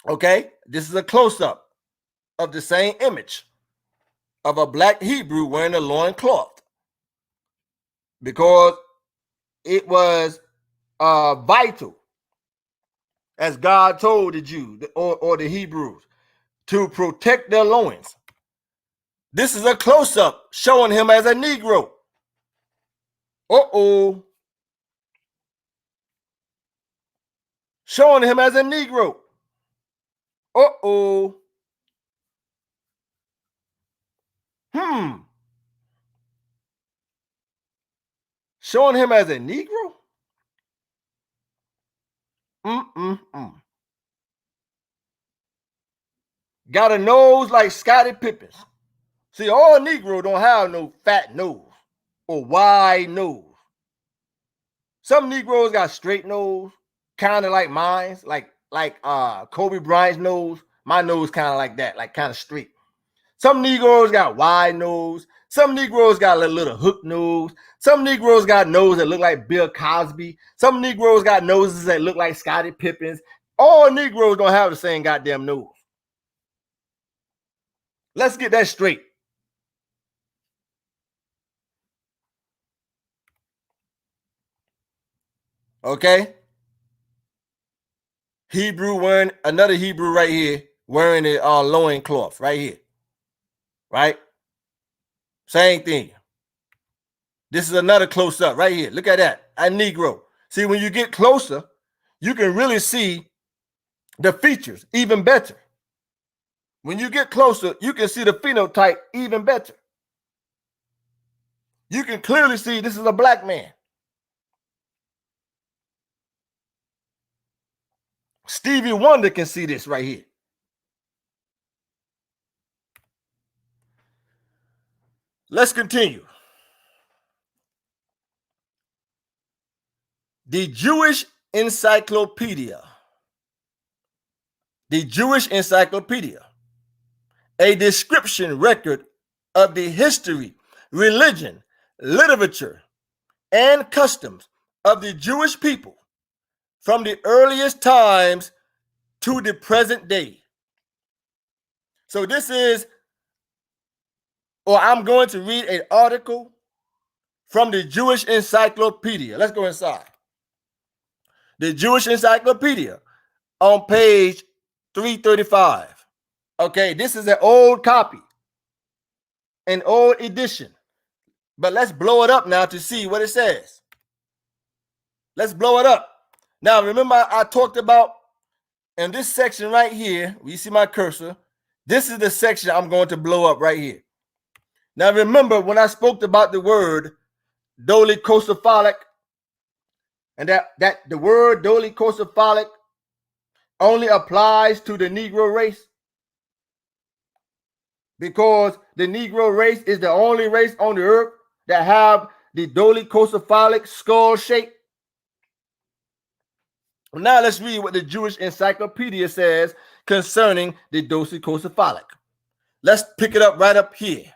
Okay? This is a close-up of the same image of a black Hebrew wearing a loincloth because it was vital, as God told the Jews or the Hebrews, to protect their loins. This is a close-up showing him as a Negro. Uh-oh. Showing him as a Negro. Uh-oh. Showing him as a Negro? Got a nose like Scottie Pippen's. See, all Negro don't have no fat nose or wide nose. Some Negroes got straight nose, kind of like mine, like Kobe Bryant's nose. My nose kind of like that, like kind of straight. Some Negroes got wide nose. Some Negroes got a little hook nose. Some Negroes got nose that look like Bill Cosby. Some Negroes got noses that look like Scottie Pippens. All Negroes don't have the same goddamn nose. Let's get that straight. Okay? Hebrew wearing, another Hebrew right here wearing a loincloth right here. Right? Same thing. This is another close up right here. Look at that. A Negro. See, when you get closer, you can really see the features even better. When you get closer, you can see the phenotype even better. You can clearly see this is a black man. Stevie Wonder can see this right here. Let's continue. The Jewish Encyclopedia. The Jewish Encyclopedia. A description record of the history, religion, literature, and customs of the Jewish people from the earliest times to the present day. So this is, or I'm going to read an article from the Jewish Encyclopedia. Let's go inside. The Jewish Encyclopedia on page 335. Okay, this is an old copy, an old edition. But let's blow it up now to see what it says. Let's blow it up. Now, remember I talked about in this section right here, you see my cursor, this is the section I'm going to blow up right here. Now, remember when I spoke about the word dolichocephalic, and that the word dolichocephalic only applies to the Negro race? Because the Negro race is the only race on the earth that have the dolichocephalic skull shape. Now let's read what the Jewish Encyclopedia says concerning the dolichocephalic. Let's pick it up right up here.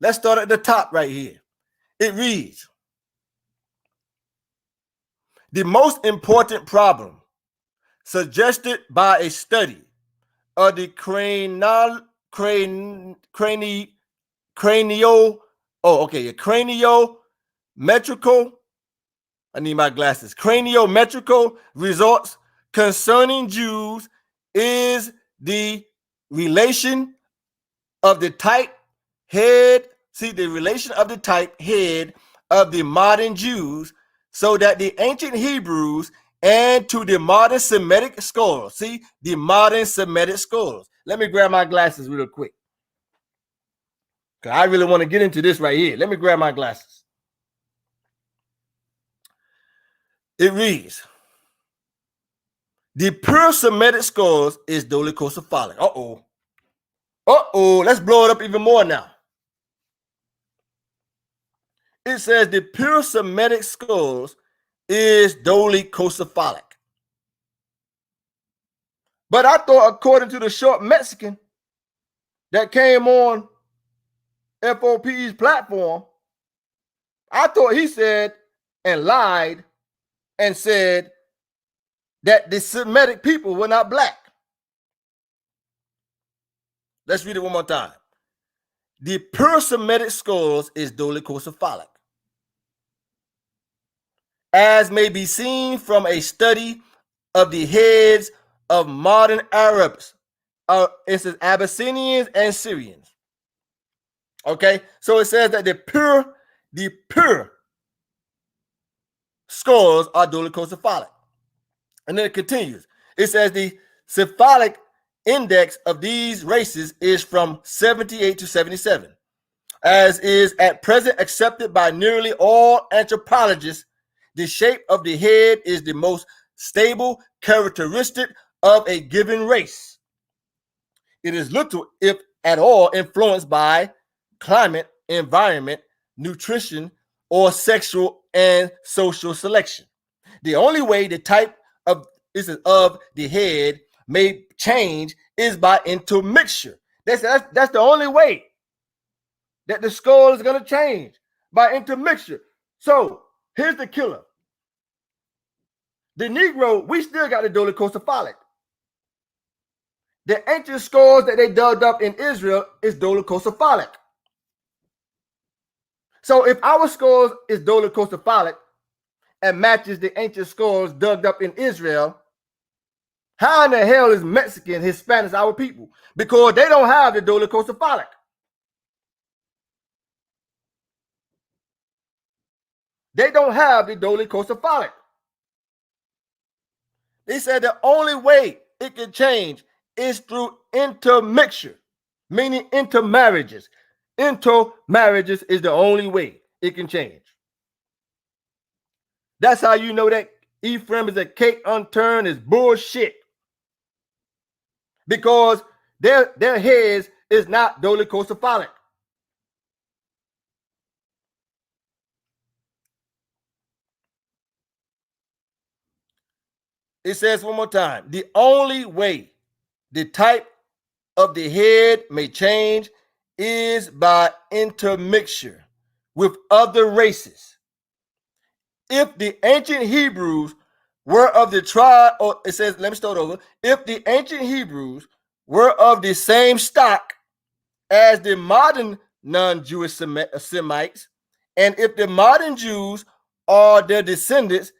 Let's start at the top right here. It reads, the most important problem suggested by a study of the craniometrical I need my glasses. Craniometrical results concerning Jews is the relation of the type head. See, the relation of the type head of the modern Jews, so that the ancient Hebrews and to the modern Semitic scholars. See, the modern Semitic scholars. Let me grab my glasses real quick, because I really want to get into this right here. Let me grab my glasses. It reads, the pure Semitic scholars is dolichocephalic. Uh-oh. Let's blow it up even more now. it says the pure Semitic skulls is dolichocephalic. But I thought, according to the short Mexican that came on FOP's platform, I thought he said and lied and said that the Semitic people were not black. Let's read it one more time. The pure Semitic skulls is dolichocephalic, as may be seen from a study of the heads of modern Arabs, it says Abyssinians and Syrians. Okay, so it says that the pure skulls are dolichocephalic. And then it continues. It says the cephalic index of these races is from 78 to 77, as is at present accepted by nearly all anthropologists. The shape of the head is the most stable characteristic of a given race. It is little, if at all, influenced by climate, environment, nutrition, or sexual and social selection. The only way the type of the head may change is by intermixture. That's the only way that the skull is going to change, by intermixture. So here's the killer. The Negro, we still got the dolichocephalic. The ancient skulls that they dug up in Israel is dolichocephalic. So if our skulls is dolichocephalic and matches the ancient skulls dug up in Israel, how in the hell is Mexican, Hispanics our people? Because they don't have the dolichocephalic. They don't have the dolichocephalic. They said the only way it can change is through intermixture, meaning intermarriages. Intermarriages is the only way it can change. That's how you know that Ephraim is a cake unturned is bullshit. Because their heads is not dolichocephalic. It says one more time, the only way the type of the head may change is by intermixture with other races. If the ancient Hebrews were of the tribe, or it says, let me start over. If the ancient Hebrews were of the same stock as the modern non-Jewish Semites, and if the modern Jews are their descendants,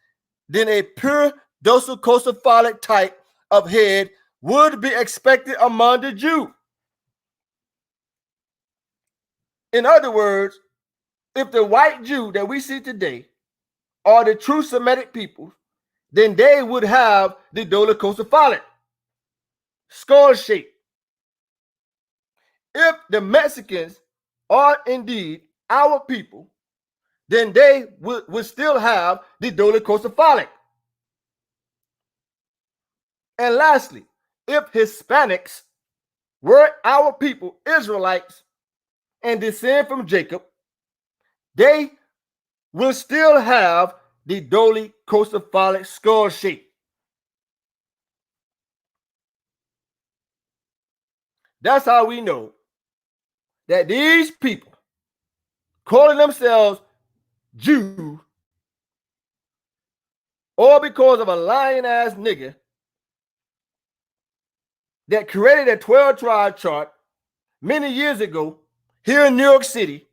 then a pure dolichocephalic type of head would be expected among the Jew. In other words, if the white Jew that we see today are the true Semitic people, then they would have the dolichocephalic skull shape. If the Mexicans are indeed our people, then they would still have the dolichocephalic. And lastly, if Hispanics were our people, Israelites, and descend from Jacob, they will still have the dolichocephalic skull shape. That's how we know that these people calling themselves Jews, all because of a lying ass nigga that created a 12-tribe chart many years ago here in New York City,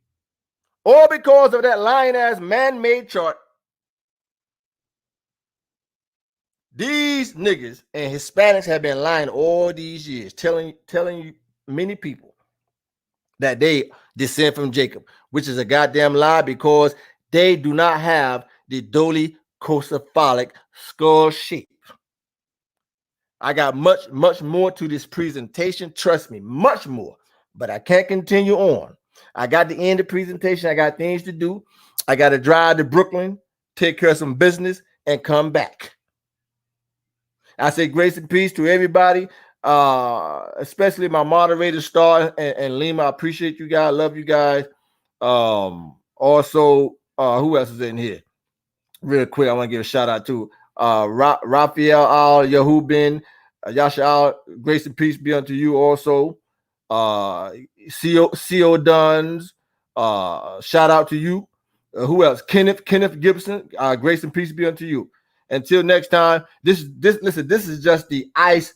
all because of that lying ass man-made chart. These niggas and Hispanics have been lying all these years, telling you many people that they descend from Jacob, which is a goddamn lie, because they do not have the dolichocephalic skull shape. I got much more to this presentation. Trust me, much more. But I can't continue on. I got to end the presentation. I got things to do. I got to drive to Brooklyn, take care of some business, and come back. I say grace and peace to everybody, especially my moderator, Star and Lima. I appreciate you guys. Love you guys. Also, Who else is in here? Real quick, I want to give a shout out to Raphael Al Yahubin, Yasha Al, grace and peace be unto you also. Co Duns, shout out to you. Who else? Kenneth Gibson, grace and peace be unto you. Until next time, this is just the ice.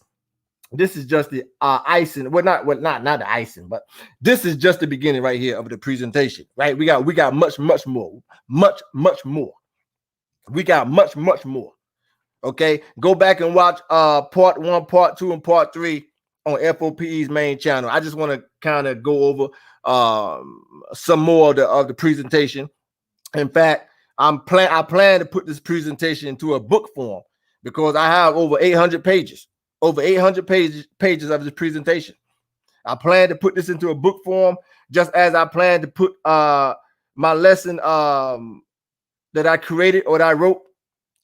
This is just the icing. Well, not the icing, but this is just the beginning right here of the presentation. Right? We got much more. We got much more. Okay, go back and watch part 1, part 2, and part 3 on FOPE's main channel. I just want to kind of go over some more of the presentation. In fact, I plan to put this presentation into a book form because I have over 800 pages. Over 800 pages of this presentation. I plan to put this into a book form, just as I plan to put my lesson that I created or that I wrote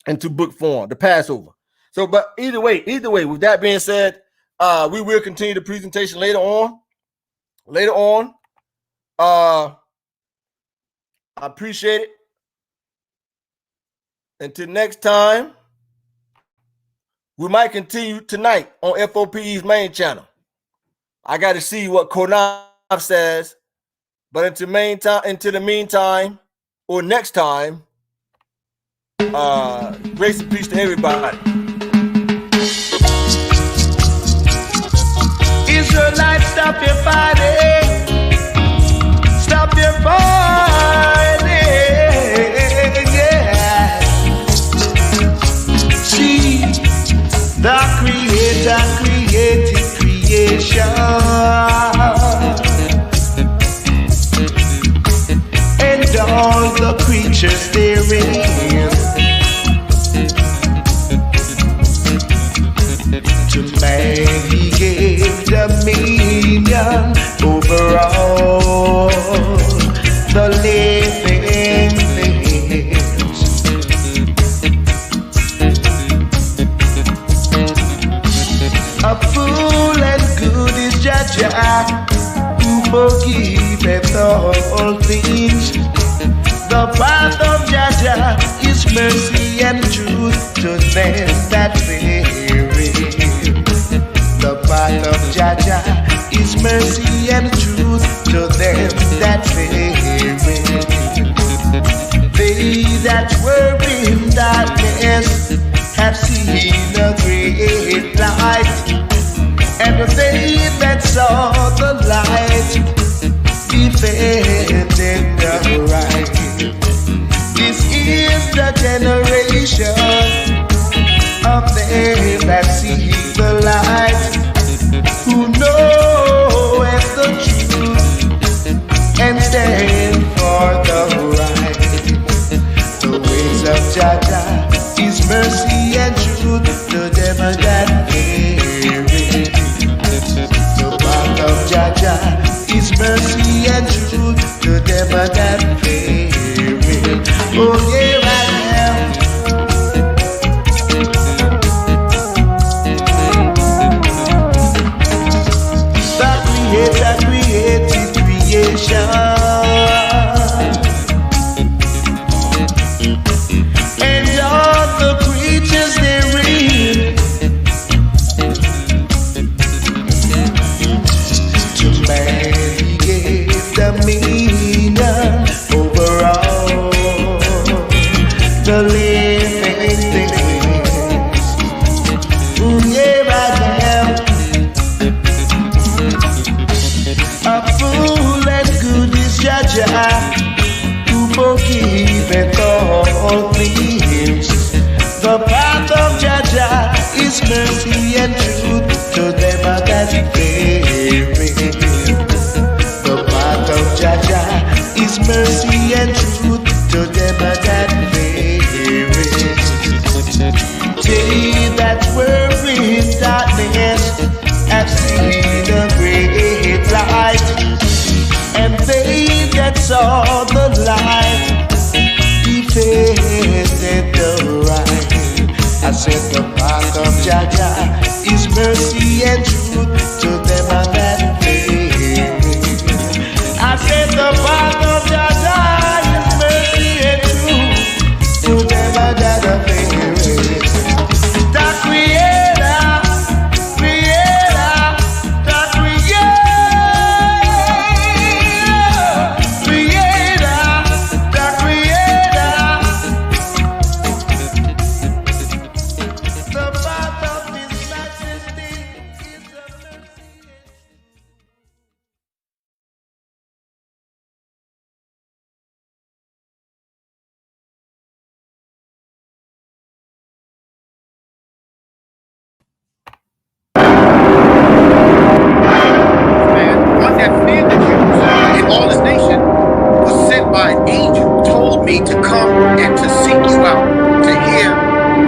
into book form, the Passover. So, but either way, with that being said, we will continue the presentation later on. I appreciate it. Until next time, we might continue tonight on FOPE's main channel. I got to see what Konaf says. But until the meantime, or next time, grace and peace to everybody. Israelites, stop your fighting. Stop your fighting. Yeah. See, the Creator created creation, and all the creatures therein. To man He gave dominion over all the living things. A full and good is Jah, who forgiveth all things. The path of Jah is mercy and truth to them that fear Him. The path of Jah is mercy and truth to them that fear Him. They that were in darkness have seen a great light, and they that saw the light defended the right. This is the generation of them that see the light, who knoweth the truth and stand for the right. The ways of Jah is mercy and truth to them that fear Him. The path of Jah is mercy and truth to them that fear Him. Oh yeah, I am. The Creator created creation, and all the creatures therein. To man He gave dominion over all the living things. Ooh, yeah, I am. A fool and good is Jah, who forgiveth all things. The path of Jah is mercy and truth to them that fear Him. The path of Jah is mercy and truth to them that fear Him. They that were in darkness have seen a great light, and they that saw the light defended me to come and to seek you out, to hear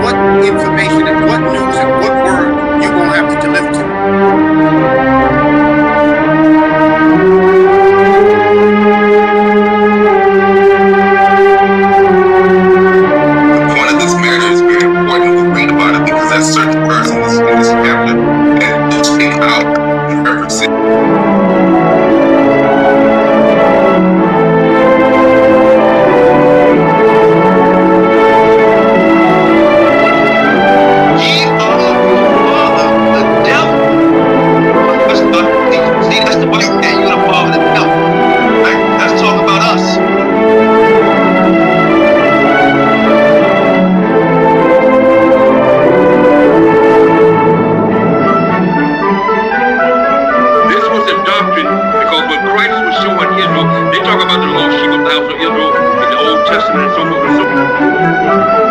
what information and what news and what word you're going to have to deliver to me. The point of this matter is very important to read about it because there's certain persons in this chapter and do speak out and reference it. They talk about the lost sheep of the house of Israel in the Old Testament and so forth and so forth.